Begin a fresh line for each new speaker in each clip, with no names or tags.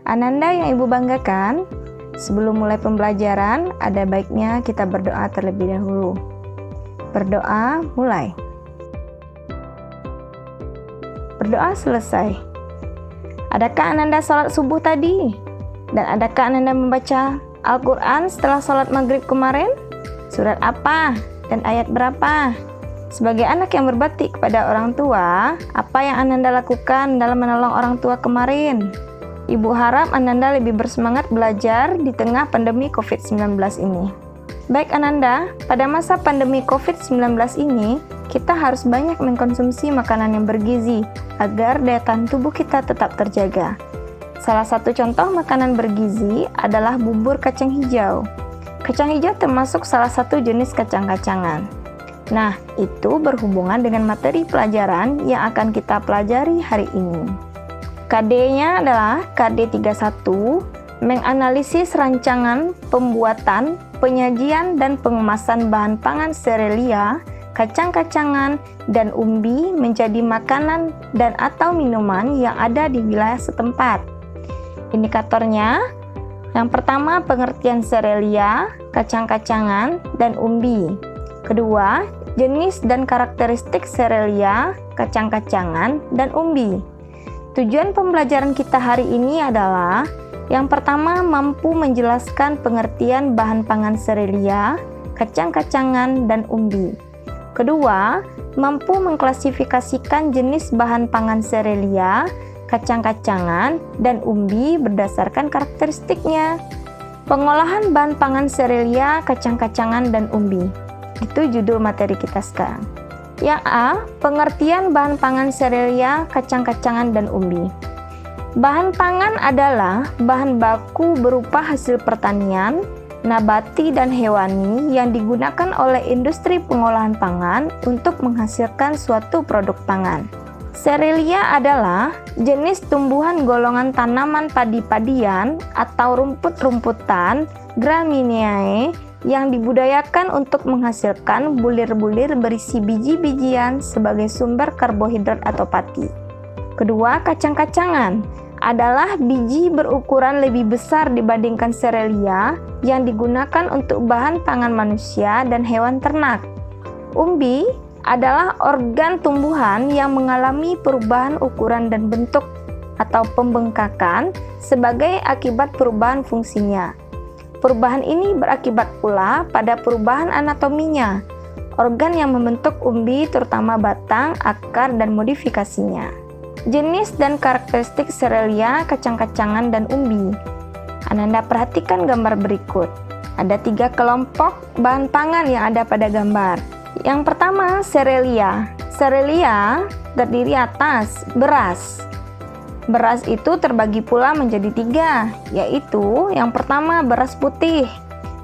Ananda yang Ibu banggakan, sebelum mulai pembelajaran, ada baiknya kita berdoa terlebih dahulu. Berdoa mulai. Berdoa selesai. Adakah Ananda sholat subuh tadi? Dan adakah Ananda membaca Al-Quran setelah sholat maghrib kemarin? Surat apa? Dan ayat berapa? Sebagai anak yang berbakti kepada orang tua, apa yang Ananda lakukan dalam menolong orang tua kemarin? Ibu harap Ananda lebih bersemangat belajar di tengah pandemi COVID-19 ini. Baik Ananda, pada masa pandemi COVID-19 ini, kita harus banyak mengkonsumsi makanan yang bergizi agar daya tahan tubuh kita tetap terjaga. Salah satu contoh makanan bergizi adalah bubur kacang hijau. Kacang hijau termasuk salah satu jenis kacang-kacangan. Nah, itu berhubungan dengan materi pelajaran yang akan kita pelajari hari ini. KD-nya adalah KD 31, menganalisis rancangan, pembuatan, penyajian, dan pengemasan bahan pangan serealia, kacang-kacangan, dan umbi menjadi makanan dan atau minuman yang ada di wilayah setempat. Indikatornya, yang pertama pengertian serealia, kacang-kacangan, dan umbi. Kedua, jenis dan karakteristik serealia, kacang-kacangan, dan umbi. Tujuan pembelajaran kita hari ini adalah yang pertama mampu menjelaskan pengertian bahan pangan serealia, kacang-kacangan, dan umbi. Kedua, mampu mengklasifikasikan jenis bahan pangan serealia, kacang-kacangan, dan umbi berdasarkan karakteristiknya. Pengolahan bahan pangan serealia, kacang-kacangan, dan umbi. Itu judul materi kita sekarang. Yang A, pengertian bahan pangan serealia, kacang-kacangan, dan umbi. Bahan pangan adalah bahan baku berupa hasil pertanian, nabati dan hewani yang digunakan oleh industri pengolahan pangan untuk menghasilkan suatu produk pangan. Serealia adalah jenis tumbuhan golongan tanaman padi-padian atau rumput-rumputan Gramineae yang dibudidayakan untuk menghasilkan bulir-bulir berisi biji-bijian sebagai sumber karbohidrat atau pati. Kedua, kacang-kacangan adalah biji berukuran lebih besar dibandingkan serealia yang digunakan untuk bahan pangan manusia dan hewan ternak. Umbi adalah organ tumbuhan yang mengalami perubahan ukuran dan bentuk atau pembengkakan sebagai akibat perubahan fungsinya. Perubahan ini berakibat pula pada perubahan anatominya. Organ yang membentuk umbi terutama batang, akar, dan modifikasinya. Jenis dan karakteristik serealia, kacang-kacangan, dan umbi. Ananda perhatikan gambar berikut. Ada 3 kelompok bahan pangan yang ada pada gambar. Yang pertama, serealia. Serealia terdiri atas beras. Beras itu terbagi pula menjadi 3, yaitu yang pertama beras putih.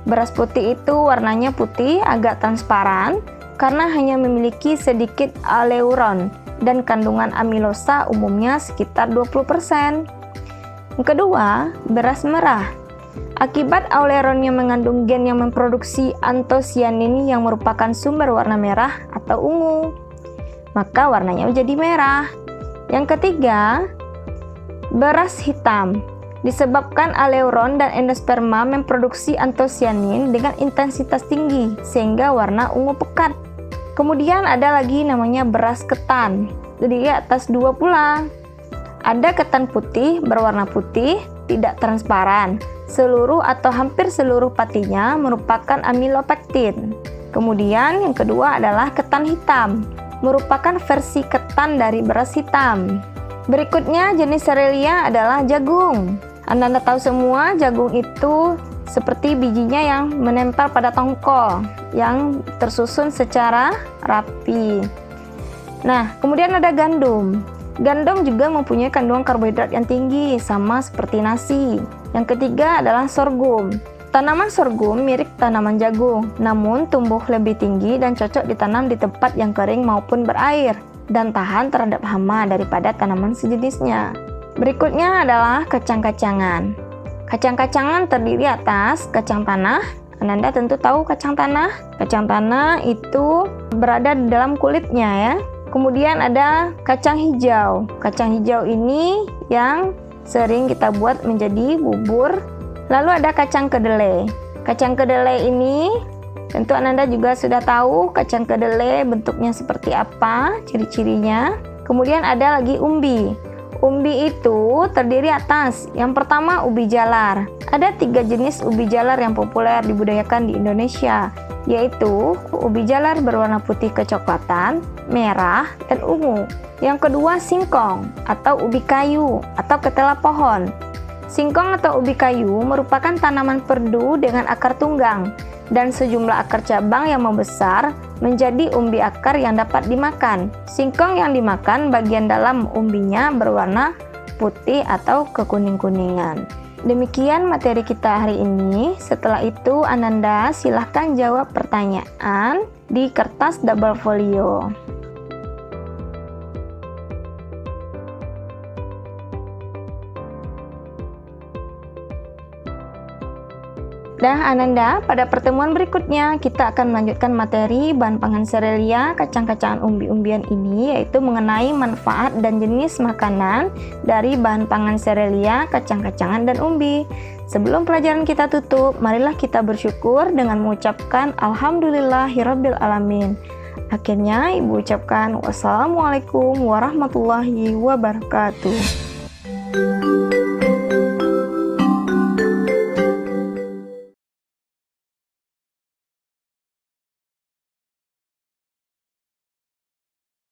Beras putih itu warnanya putih agak transparan karena hanya memiliki sedikit aleuron dan kandungan amilosa umumnya sekitar 20%. Yang kedua, beras merah. Akibat aleuronnya mengandung gen yang memproduksi antosianin yang merupakan sumber warna merah atau ungu, maka warnanya menjadi merah. Yang ketiga, beras hitam. Disebabkan aleuron dan endosperma memproduksi antosianin dengan intensitas tinggi sehingga warna ungu pekat. Kemudian ada lagi namanya beras ketan. Jadi atas 2 pula. Ada ketan putih berwarna putih, tidak transparan. Seluruh atau hampir seluruh patinya merupakan amilopektin. Kemudian yang kedua adalah ketan hitam, merupakan versi ketan dari beras hitam. Berikutnya jenis serealia adalah jagung. Anda tahu semua jagung itu seperti bijinya yang menempel pada tongkol yang tersusun secara rapi. Nah, kemudian ada gandum. Gandum juga mempunyai kandungan karbohidrat yang tinggi sama seperti nasi. Yang ketiga adalah sorghum. Tanaman sorghum mirip tanaman jagung, namun tumbuh lebih tinggi dan cocok ditanam di tempat yang kering maupun berair dan tahan terhadap hama daripada tanaman sejenisnya. Berikutnya adalah kacang-kacangan. Kacang-kacangan terdiri atas kacang tanah. Ananda tentu tahu kacang tanah. Kacang tanah itu berada di dalam kulitnya ya. Kemudian ada kacang hijau. Kacang hijau ini yang sering kita buat menjadi bubur. Lalu ada kacang kedelai. Kacang kedelai ini tentu Ananda juga sudah tahu kacang kedelai bentuknya seperti apa, ciri-cirinya. Kemudian ada lagi umbi. Umbi itu terdiri atas yang pertama ubi jalar. Ada 3 jenis ubi jalar yang populer dibudidayakan di Indonesia, yaitu ubi jalar berwarna putih kecoklatan, merah, dan ungu. Yang kedua singkong atau ubi kayu atau ketela pohon. Singkong atau ubi kayu merupakan tanaman perdu dengan akar tunggang dan sejumlah akar cabang yang membesar menjadi umbi akar yang dapat dimakan. Singkong yang dimakan bagian dalam umbinya berwarna putih atau kekuning-kuningan. Demikian materi kita hari ini. Setelah itu Ananda silahkan jawab pertanyaan di kertas double folio. Dah Ananda, pada pertemuan berikutnya kita akan melanjutkan materi bahan pangan serealia kacang-kacangan umbi-umbian ini, yaitu mengenai manfaat dan jenis makanan dari bahan pangan serealia kacang-kacangan dan umbi. Sebelum pelajaran kita tutup, marilah kita bersyukur dengan mengucapkan Alhamdulillahirabbil alamin. Akhirnya Ibu ucapkan wassalamualaikum warahmatullahi wabarakatuh.